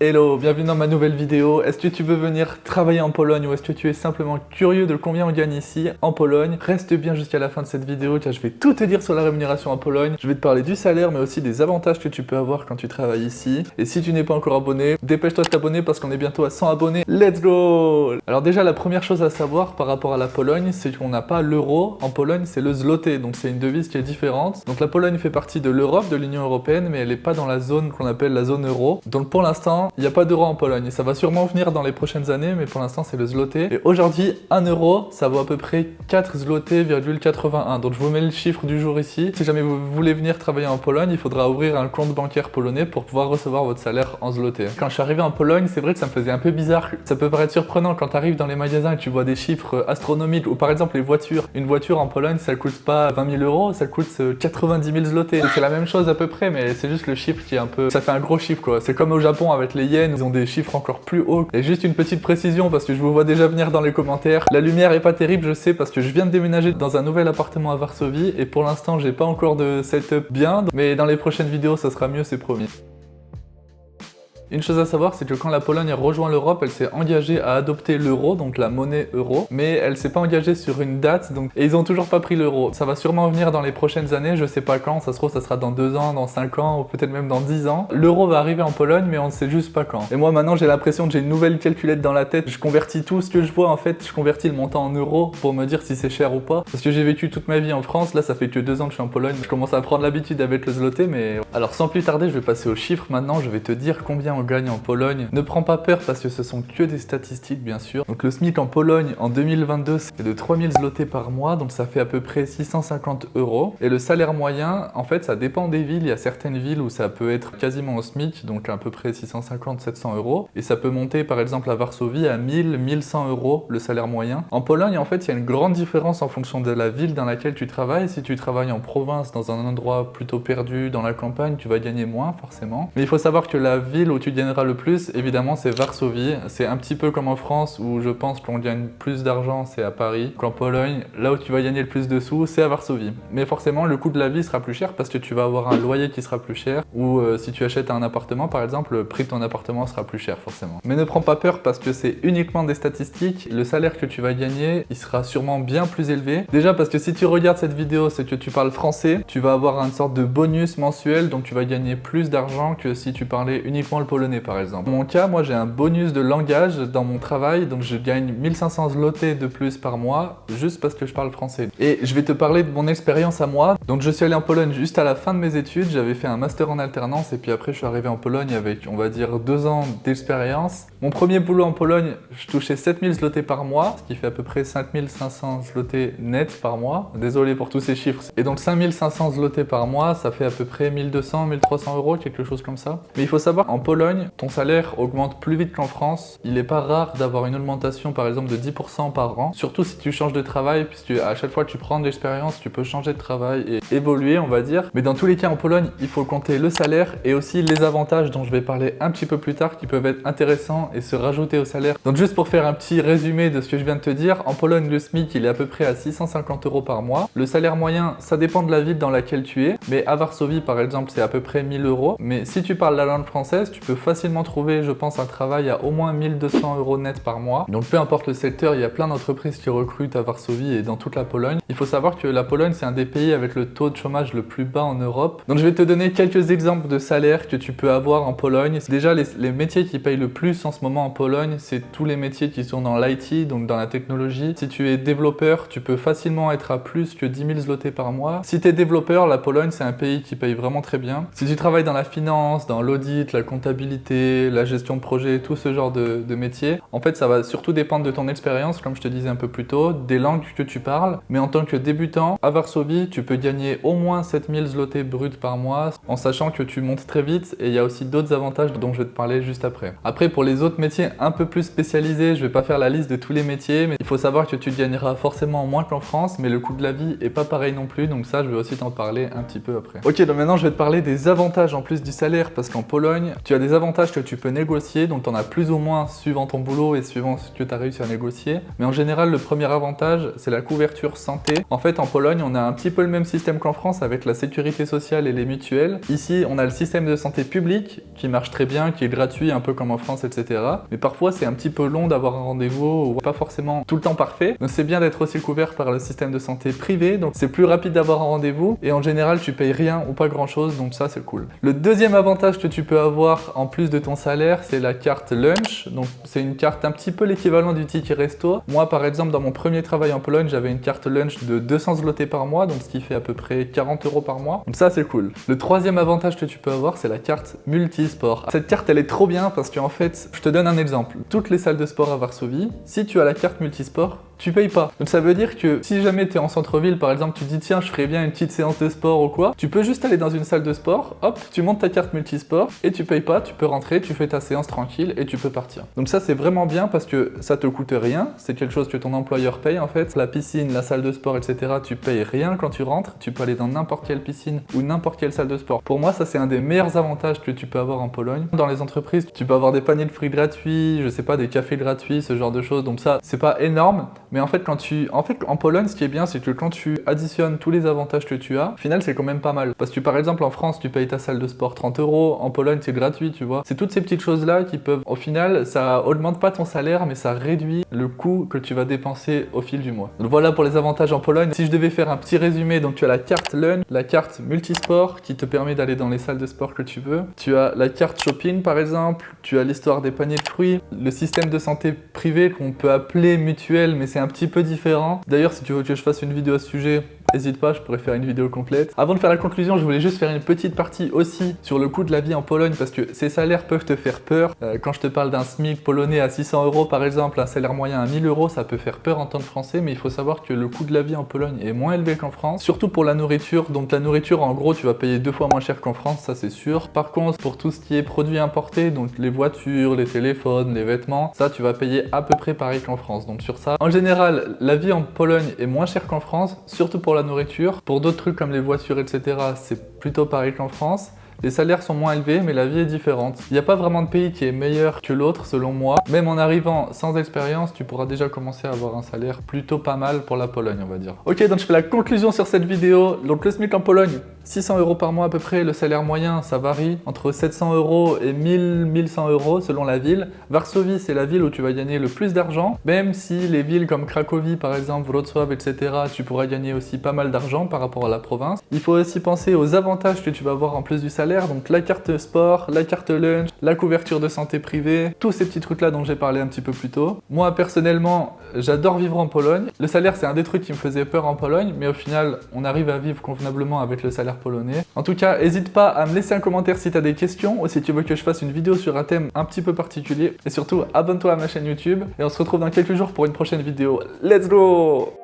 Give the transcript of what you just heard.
Hello, bienvenue dans ma nouvelle vidéo. Est-ce que tu veux venir travailler en Pologne ou est-ce que tu es simplement curieux de combien on gagne ici en Pologne? Reste bien jusqu'à la fin de cette vidéo car je vais tout te dire sur la rémunération en Pologne. Je vais te parler du salaire mais aussi des avantages que tu peux avoir quand tu travailles ici. Et si tu n'es pas encore abonné, dépêche-toi de t'abonner parce qu'on est bientôt à 100 abonnés. Let's go! Alors déjà la première chose à savoir par rapport à la Pologne, c'est qu'on n'a pas l'euro. En Pologne c'est le zloty, donc c'est une devise qui est différente. Donc la Pologne fait partie de l'Europe, de l'Union Européenne, mais elle n'est pas dans la zone qu'on appelle la zone euro. Donc pour l'instant, il n'y a pas d'euro en Pologne et ça va sûrement venir dans les prochaines années, mais pour l'instant c'est le zloty. Et aujourd'hui, 1 euro, ça vaut à peu près 4 zloty,81. Donc je vous mets le chiffre du jour ici. Si jamais vous voulez venir travailler en Pologne, il faudra ouvrir un compte bancaire polonais pour pouvoir recevoir votre salaire en zloty. Quand je suis arrivé en Pologne, c'est vrai que ça me faisait un peu bizarre. Ça peut paraître surprenant quand tu arrives dans les magasins et tu vois des chiffres astronomiques, ou par exemple les voitures. Une voiture en Pologne, ça coûte pas 20 000 euros, ça coûte 90 000 zloty. C'est la même chose à peu près, mais c'est juste le chiffre qui est un peu... Ça fait un gros chiffre quoi. C'est comme au Japon avec les yens, ils ont des chiffres encore plus hauts. Et juste une petite précision parce que je vous vois déjà venir dans les commentaires. La lumière est pas terrible, je sais, parce que je viens de déménager dans un nouvel appartement à Varsovie et pour l'instant j'ai pas encore de setup bien, mais dans les prochaines vidéos ça sera mieux, c'est promis. Une chose à savoir, c'est que quand la Pologne a rejoint l'Europe, elle s'est engagée à adopter l'euro, donc la monnaie euro, mais elle s'est pas engagée sur une date, et ils ont toujours pas pris l'euro. Ça va sûrement venir dans les prochaines années, je sais pas quand, ça se trouve ça sera dans 2 ans, dans 5 ans, ou peut-être même dans 10 ans. L'euro va arriver en Pologne, mais on ne sait juste pas quand. Et moi maintenant j'ai l'impression que j'ai une nouvelle calculette dans la tête, je convertis tout ce que je vois en fait, je convertis le montant en euros pour me dire si c'est cher ou pas. Parce que j'ai vécu toute ma vie en France, là ça fait que 2 ans que je suis en Pologne, je commence à prendre l'habitude avec le zloty, mais... Alors sans plus tarder, je vais passer aux chiffres maintenant, je vais te dire combien on gagne en Pologne. Ne prends pas peur parce que ce sont que des statistiques bien sûr. Donc le SMIC en Pologne en 2022 c'est de 3000 zloty par mois, donc ça fait à peu près 650 euros. Et le salaire moyen, en fait ça dépend des villes, il y a certaines villes où ça peut être quasiment au SMIC, donc à peu près 650-700 euros. Et ça peut monter par exemple à Varsovie à 1000-1100 euros le salaire moyen. En Pologne en fait il y a une grande différence en fonction de la ville dans laquelle tu travailles. Si tu travailles en province, dans un endroit plutôt perdu, dans la campagne, tu vas gagner moins forcément. Mais il faut savoir que la ville où tu gagneras le plus, évidemment, c'est Varsovie. C'est un petit peu comme en France où je pense qu'on gagne plus d'argent, c'est à Paris. Qu'en Pologne, là où tu vas gagner le plus de sous, c'est à Varsovie. Mais forcément, le coût de la vie sera plus cher parce que tu vas avoir un loyer qui sera plus cher. Ou si tu achètes un appartement, par exemple, le prix de ton appartement sera plus cher forcément. Mais ne prends pas peur parce que c'est uniquement des statistiques. Le salaire que tu vas gagner, il sera sûrement bien plus élevé. Déjà parce que si tu regardes cette vidéo, c'est que tu parles français, tu vas avoir une sorte de bonus mensuel, donc tu vas gagner plus d'argent que si tu parlais uniquement le polonais par exemple. Dans mon cas, moi j'ai un bonus de langage dans mon travail, donc je gagne 1500 zloty de plus par mois, juste parce que je parle français. Et je vais te parler de mon expérience à moi. Donc je suis allé en Pologne juste à la fin de mes études, j'avais fait un master en alternance et puis après je suis arrivé en Pologne avec, on va dire, 2 ans d'expérience. Mon premier boulot en Pologne, je touchais 7000 zloty par mois, ce qui fait à peu près 5500 zloty net par mois. Désolé pour tous ces chiffres. Et donc 5500 zloty par mois, ça fait à peu près 1200-1300 euros, quelque chose comme ça. Mais il faut savoir, en Pologne, ton salaire augmente plus vite qu'en France. Il n'est pas rare d'avoir une augmentation par exemple de 10% par an, surtout si tu changes de travail, puisque à chaque fois que tu prends de l'expérience, tu peux changer de travail et évoluer, on va dire. Mais dans tous les cas en Pologne, il faut compter le salaire et aussi les avantages dont je vais parler un petit peu plus tard qui peuvent être intéressants et se rajouter au salaire. Donc juste pour faire un petit résumé de ce que je viens de te dire, en Pologne le SMIC il est à peu près à 650 euros par mois. Le salaire moyen, ça dépend de la ville dans laquelle tu es, mais à Varsovie par exemple c'est à peu près 1000 euros. Mais si tu parles la langue française, tu peux facilement trouver, je pense, un travail à au moins 1200 euros net par mois. Donc peu importe le secteur, il y a plein d'entreprises qui recrutent à Varsovie et dans toute la Pologne. Il faut savoir que la Pologne c'est un des pays avec le taux de chômage le plus bas en Europe. Donc je vais te donner quelques exemples de salaires que tu peux avoir en Pologne. Déjà les métiers qui payent le plus en ce moment en Pologne, c'est tous les métiers qui sont dans l'IT, donc dans la technologie. Si tu es développeur, tu peux facilement être à plus que 10 000 zloty par mois. Si tu es développeur, la Pologne c'est un pays qui paye vraiment très bien. Si tu travailles dans la finance, dans l'audit, la comptabilité, la gestion de projet, tout ce genre de métier, en fait ça va surtout dépendre de ton expérience, comme je te disais un peu plus tôt, des langues que tu parles. Mais en tant que débutant, à Varsovie, tu peux gagner au moins 7000 zloty bruts par mois, en sachant que tu montes très vite et il y a aussi d'autres avantages dont je vais te parler juste après. Après, pour les autres métiers un peu plus spécialisés, je vais pas faire la liste de tous les métiers, mais il faut savoir que tu gagneras forcément moins qu'en France, mais le coût de la vie est pas pareil non plus, donc ça je vais aussi t'en parler un petit peu après. Ok, donc maintenant je vais te parler des avantages en plus du salaire, parce qu'en Pologne, tu as des des avantages que tu peux négocier, donc tu en as plus ou moins suivant ton boulot et suivant ce que tu as réussi à négocier. Mais en général, le premier avantage, c'est la couverture santé. En fait, en Pologne, on a un petit peu le même système qu'en France avec la sécurité sociale et les mutuelles. Ici, on a le système de santé publique qui marche très bien, qui est gratuit, un peu comme en France, etc. Mais parfois, c'est un petit peu long d'avoir un rendez-vous ou pas forcément tout le temps parfait. Donc c'est bien d'être aussi couvert par le système de santé privé, donc c'est plus rapide d'avoir un rendez-vous et en général tu payes rien ou pas grand chose, donc ça c'est cool. Le deuxième avantage que tu peux avoir en plus de ton salaire, c'est la carte lunch. Donc c'est une carte un petit peu l'équivalent du ticket resto. Moi par exemple dans mon premier travail en Pologne, j'avais une carte lunch de 200 zloty par mois, donc ce qui fait à peu près 40 € par mois. Donc ça c'est cool. Le troisième avantage que tu peux avoir, c'est la carte multisport. Cette carte elle est trop bien parce qu'en fait, je te donne un exemple. Toutes les salles de sport à Varsovie, si tu as la carte multisport, tu payes pas. Donc ça veut dire que si jamais tu es en centre-ville, par exemple, tu te dis tiens, je ferais bien une petite séance de sport ou quoi, tu peux juste aller dans une salle de sport, hop, tu montes ta carte multisport et tu payes pas, tu peux rentrer, tu fais ta séance tranquille et tu peux partir. Donc ça c'est vraiment bien parce que ça te coûte rien, c'est quelque chose que ton employeur paye en fait. La piscine, la salle de sport, etc. tu payes rien quand tu rentres, tu peux aller dans n'importe quelle piscine ou n'importe quelle salle de sport. Pour moi ça c'est un des meilleurs avantages que tu peux avoir en Pologne. Dans les entreprises, tu peux avoir des paniers de fruits gratuits, je sais pas, des cafés gratuits, ce genre de choses, donc ça c'est pas énorme, mais en fait en Pologne, ce qui est bien, c'est que quand tu additionnes tous les avantages que tu as, au final, c'est quand même pas mal. Parce que par exemple, en France, tu payes ta salle de sport 30 €, en Pologne, c'est gratuit, tu vois. C'est toutes ces petites choses-là qui peuvent, au final, ça augmente pas ton salaire, mais ça réduit le coût que tu vas dépenser au fil du mois. Donc voilà pour les avantages en Pologne. Si je devais faire un petit résumé, donc tu as la carte lunch, la carte multisport qui te permet d'aller dans les salles de sport que tu veux. Tu as la carte shopping, par exemple. Tu as l'histoire des paniers de fruits, le système de santé privé qu'on peut appeler mutuelle, mais c'est un petit peu différent. D'ailleurs, si tu veux que je fasse une vidéo à ce sujet, n'hésite pas, je pourrais faire une vidéo complète. Avant de faire la conclusion, je voulais juste faire une petite partie aussi sur le coût de la vie en Pologne parce que ces salaires peuvent te faire peur. Quand je te parle d'un SMIC polonais à 600 € par exemple, un salaire moyen à 1000 €, ça peut faire peur en tant que Français, mais il faut savoir que le coût de la vie en Pologne est moins élevé qu'en France, surtout pour la nourriture. Donc la nourriture, en gros, tu vas payer 2 fois moins cher qu'en France, ça c'est sûr. Par contre, pour tout ce qui est produits importés, donc les voitures, les téléphones, les vêtements, ça tu vas payer à peu près pareil qu'en France. Donc sur ça, en général, la vie en Pologne est moins chère qu'en France, surtout pour la nourriture. Pour d'autres trucs comme les voitures, etc., c'est plutôt pareil qu'en France. Les salaires sont moins élevés, mais la vie est différente. Il n'y a pas vraiment de pays qui est meilleur que l'autre, selon moi. Même en arrivant sans expérience, tu pourras déjà commencer à avoir un salaire plutôt pas mal pour la Pologne, on va dire. Ok, donc je fais la conclusion sur cette vidéo. Donc le SMIC en Pologne, 600 € par mois à peu près. Le salaire moyen, ça varie entre 700 € et 1100 € selon la ville. Varsovie, c'est la ville où tu vas gagner le plus d'argent. Même si les villes comme Cracovie, par exemple, Wrocław, etc., tu pourras gagner aussi pas mal d'argent par rapport à la province. Il faut aussi penser aux avantages que tu vas avoir en plus du salaire. Donc la carte sport, la carte lunch, la couverture de santé privée, tous ces petits trucs là dont j'ai parlé un petit peu plus tôt. Moi personnellement, j'adore vivre en Pologne. Le salaire c'est un des trucs qui me faisait peur en Pologne, mais au final on arrive à vivre convenablement avec le salaire polonais. En tout cas, n'hésite pas à me laisser un commentaire si tu as des questions ou si tu veux que je fasse une vidéo sur un thème un petit peu particulier. Et surtout, abonne-toi à ma chaîne YouTube et on se retrouve dans quelques jours pour une prochaine vidéo. Let's go!